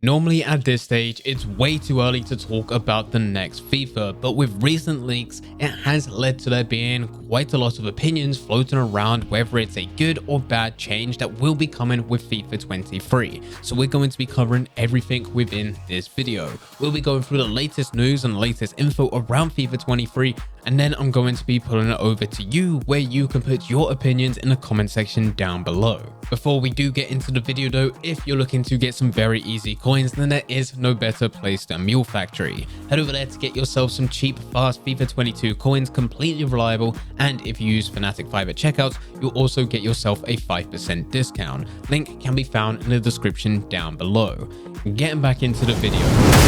Normally at this stage, it's way too early to talk about the next FIFA, but with recent leaks, it has led to there being quite a lot of opinions floating around whether it's a good or bad change that will be coming with FIFA 23. So we're going to be covering everything within this video. We'll be going through the latest news and latest info around FIFA 23, and then I'm going to be putting it over to you where you can put your opinions in the comment section down below. Before we do get into the video though, if you're looking to get some very easy coins, then there is no better place than Mule Factory. Head over there to get yourself some cheap, fast FIFA 22 coins, completely reliable, and if you use Fnatic 5 at checkout, you'll also get yourself a 5% discount. Link can be found in the description down below. Getting back into the video,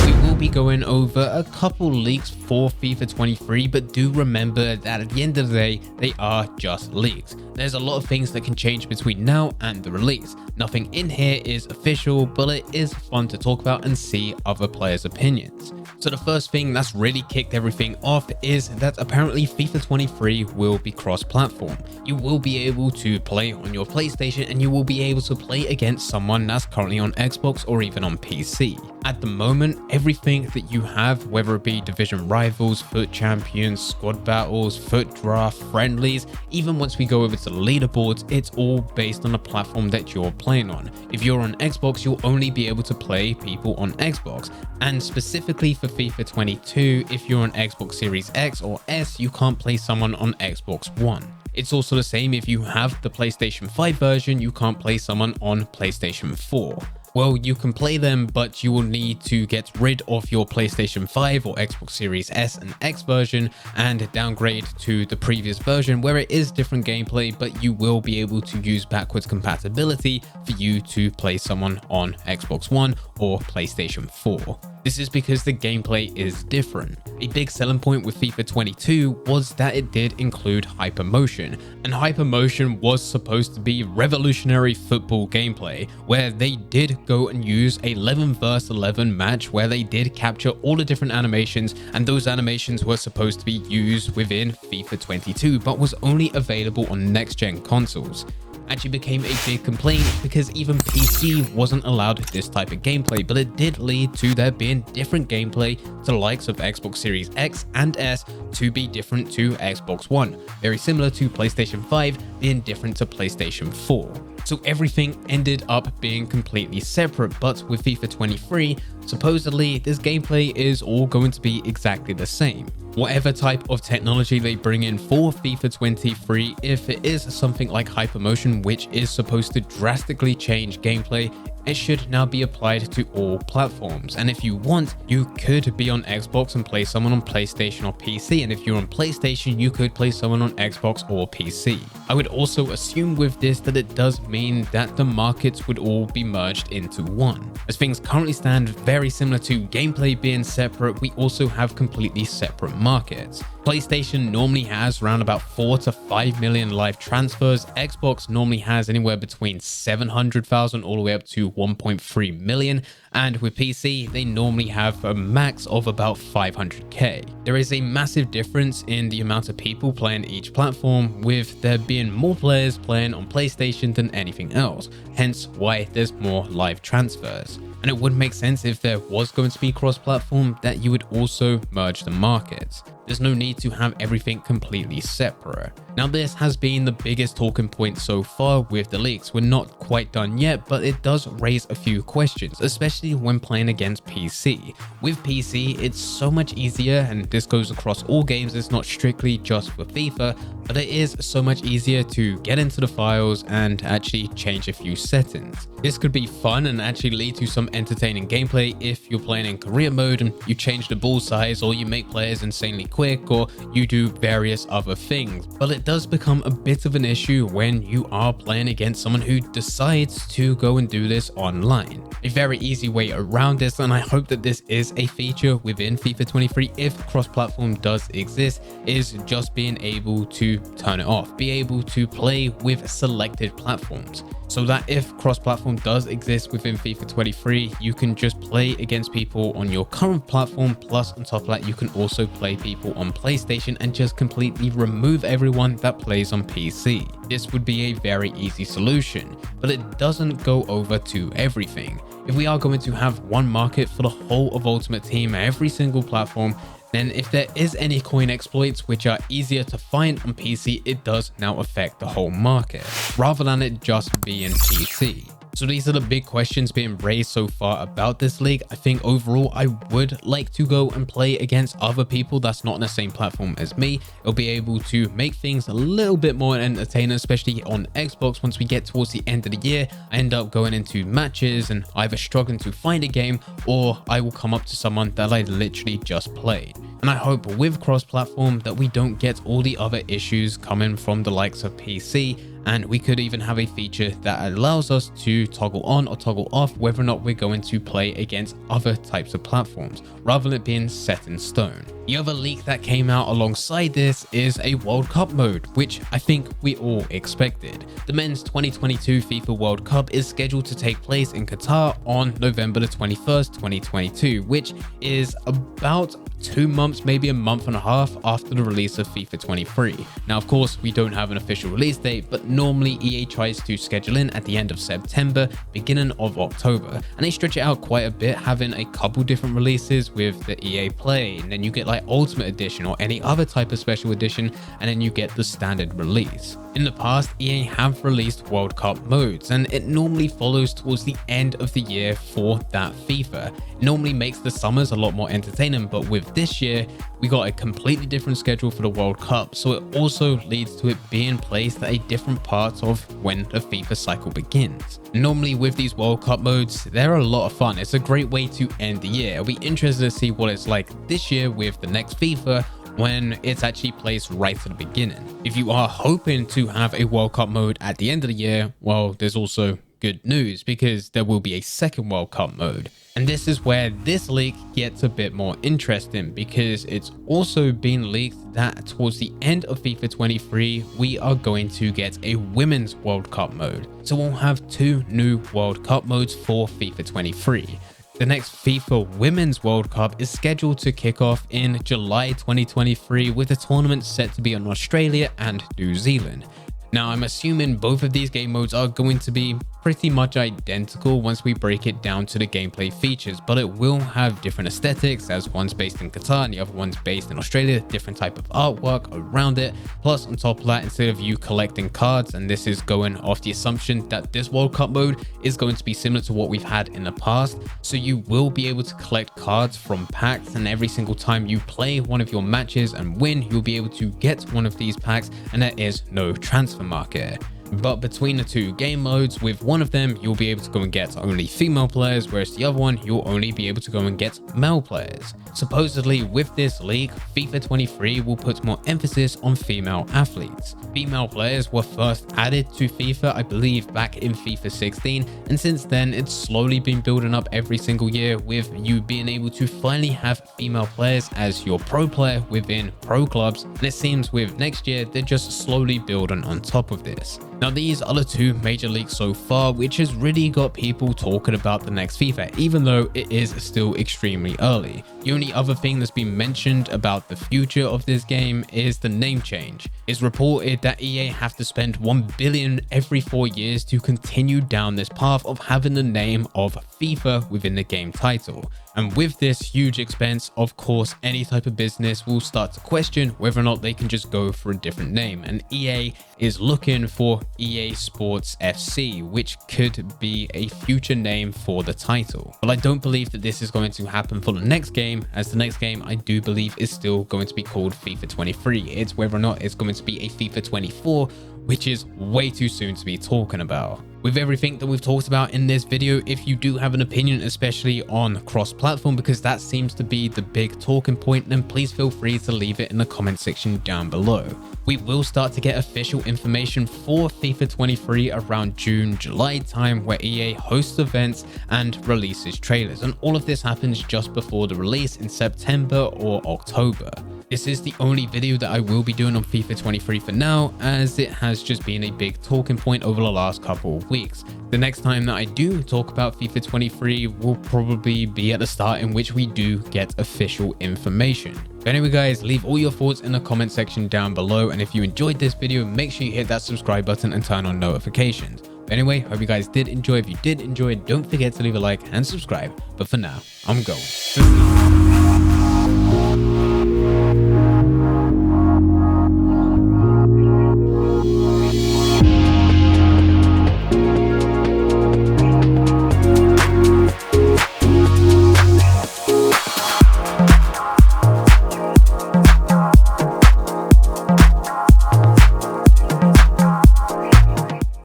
we will be going over a couple leaks for FIFA 23, but do remember that at the end of the day, they are just leaks. There's a lot of things that can change between now and the release. Nothing in here is official, but it is fun to talk about and see other players' opinions. So the first thing that's really kicked everything off is that apparently FIFA 23 will be cross-platform. You will be able to play on your PlayStation and you will be able to play against someone that's currently on Xbox or even on PC. At the moment, everything that you have, whether it be division rivals, foot champions, squad battles, foot draft, friendlies, even once we go over to the leaderboards, it's all based on the platform that you're playing on. If you're on Xbox, you'll only be able to play people on Xbox. And specifically for FIFA 22, if you're on Xbox Series X or S, you can't play someone on Xbox One. It's also the same if you have the PlayStation 5 version, you can't play someone on PlayStation 4. Well, you can play them, but you will need to get rid of your PlayStation 5 or Xbox Series S and X version and downgrade to the previous version where it is different gameplay, but you will be able to use backwards compatibility for you to play someone on Xbox One or PlayStation 4. This is because the gameplay is different. A big selling point with FIFA 22 was that it did include hypermotion, and hypermotion was supposed to be revolutionary football gameplay, where they did go and use a 11 vs 11 match where they did capture all the different animations, and those animations were supposed to be used within FIFA 22, but was only available on next-gen consoles. Actually became a big complaint because even PC wasn't allowed this type of gameplay, but it did lead to there being different gameplay to the likes of Xbox Series X and S to be different to Xbox One, very similar to PlayStation 5 being different to PlayStation 4. So everything ended up being completely separate, but with FIFA 23, supposedly this gameplay is all going to be exactly the same. Whatever type of technology they bring in for FIFA 23, if it is something like hypermotion, which is supposed to drastically change gameplay, it should now be applied to all platforms. And if you want, you could be on Xbox and play someone on PlayStation or PC. And if you're on PlayStation, you could play someone on Xbox or PC. I would also assume with this that it does mean that the markets would all be merged into one. As things currently stand, very similar to gameplay being separate, we also have completely separate markets. PlayStation normally has around about 4 to 5 million live transfers. Xbox normally has anywhere between 700,000 all the way up to 1.3 million, and with PC they normally have a max of about 500k. There is a massive difference in the amount of people playing each platform, with there being more players playing on PlayStation than anything else, hence why there's more live transfers. And it would make sense if there was going to be cross-platform that you would also merge the markets. There's no need to have everything completely separate. Now this has been the biggest talking point so far with the leaks. We're not quite done yet, but it does raise a few questions, especially when playing against PC. With PC, it's so much easier, and this goes across all games, it's not strictly just for FIFA, but it is so much easier to get into the files and actually change a few settings. This could be fun and actually lead to some entertaining gameplay if you're playing in career mode and you change the ball size, or you make players insanely quick, or you do various other things. But it does become a bit of an issue when you are playing against someone who decides to go and do this online. A very easy way around this, and I hope that this is a feature within FIFA 23 if cross-platform does exist, is just being able to turn it off, be able to play with selected platforms. So that if cross-platform does exist within FIFA 23, you can just play against people on your current platform, plus on top of that you can also play people on PlayStation and just completely remove everyone that plays on PC. this would be a very easy solution, but it doesn't go over to everything. If we are going to have one market for the whole of Ultimate Team, every single platform, then if there is any coin exploits which are easier to find on PC, it does now affect the whole market, rather than it just being PC. So these are the big questions being raised so far about this league. I think overall I would like to go and play against other people that's not on the same platform as me. It'll be able to make things a little bit more entertaining, especially on Xbox. Once we get towards the end of the year, I end up going into matches and either struggling to find a game, or I will come up to someone that I literally just played. And I hope with cross-platform that we don't get all the other issues coming from the likes of PC, and we could even have a feature that allows us to toggle on or toggle off whether or not we're going to play against other types of platforms, rather than it being set in stone. The other leak that came out alongside this is a World Cup mode, which I think we all expected. The men's 2022 FIFA World Cup is scheduled to take place in Qatar on November the 21st, 2022, which is about 2 months, maybe a month and a half after the release of FIFA 23. Now, of course, we don't have an official release date, but normally EA tries to schedule in at the end of September, beginning of October, and they stretch it out quite a bit, having a couple different releases with the EA Play, and then you get like Ultimate Edition or any other type of special edition, and then you get the standard release. In the past, EA have released World Cup modes, and it normally follows towards the end of the year for that FIFA. It normally makes the summers a lot more entertaining, but with this year, we got a completely different schedule for the World Cup, so it also leads to it being placed at a different part of when the FIFA cycle begins. Normally with these World Cup modes, they're a lot of fun. It's a great way to end the year. I'll be interested to see what it's like this year with the next FIFA, when it's actually placed right at the beginning. If you are hoping to have a World Cup mode at the end of the year, well, there's also good news, because there will be a second World Cup mode. And this is where this leak gets a bit more interesting, because it's also been leaked that towards the end of FIFA 23, we are going to get a Women's World Cup mode. So we'll have 2 new World Cup modes for FIFA 23. The next FIFA Women's World Cup is scheduled to kick off in July 2023, with the tournament set to be in Australia and New Zealand. Now, I'm assuming both of these game modes are going to be pretty much identical once we break it down to the gameplay features, but it will have different aesthetics, as one's based in Qatar and the other one's based in Australia, different type of artwork around it. Plus, on top of that, instead of you collecting cards, and this is going off the assumption that this World Cup mode is going to be similar to what we've had in the past, so you will be able to collect cards from packs, and every single time you play one of your matches and win, you'll be able to get one of these packs, and there is no transfer market. But between the 2 game modes, with one of them you'll be able to go and get only female players, whereas the other one you'll only be able to go and get male players. Supposedly with this league, FIFA 23 will put more emphasis on female athletes. Female players were first added to FIFA, I believe, back in FIFA 16, and since then it's slowly been building up every single year, with you being able to finally have female players as your pro player within pro clubs, and it seems with next year they're just slowly building on top of this. Now, these are the 2 major leaks so far, which has really got people talking about the next FIFA, even though it is still extremely early. The only other thing that's been mentioned about the future of this game is the name change. It's reported that EA have to spend $1 billion every 4 years to continue down this path of having the name of FIFA within the game title. And with this huge expense, of course, any type of business will start to question whether or not they can just go for a different name. And EA is looking for EA Sports FC, which could be a future name for the title. But I don't believe that this is going to happen for the next game, as the next game I do believe is still going to be called FIFA 23. It's whether or not it's going to be a FIFA 24, which is way too soon to be talking about. With everything that we've talked about in this video, if you do have an opinion, especially on cross-platform, because that seems to be the big talking point, then please feel free to leave it in the comment section down below. We will start to get official information for FIFA 23 around June, July time, where EA hosts events and releases trailers, and all of this happens just before the release in September or October. This is the only video that I will be doing on FIFA 23 for now, as it has just been a big talking point over the last couple of weeks. The next time that I do talk about FIFA 23 will probably be at the start in which we do get official information. But anyway guys, leave all your thoughts in the comment section down below, and if you enjoyed this video, make sure you hit that subscribe button and turn on notifications. But anyway, hope you guys did enjoy. If you did enjoy, don't forget to leave a like and subscribe. But for now, I'm going.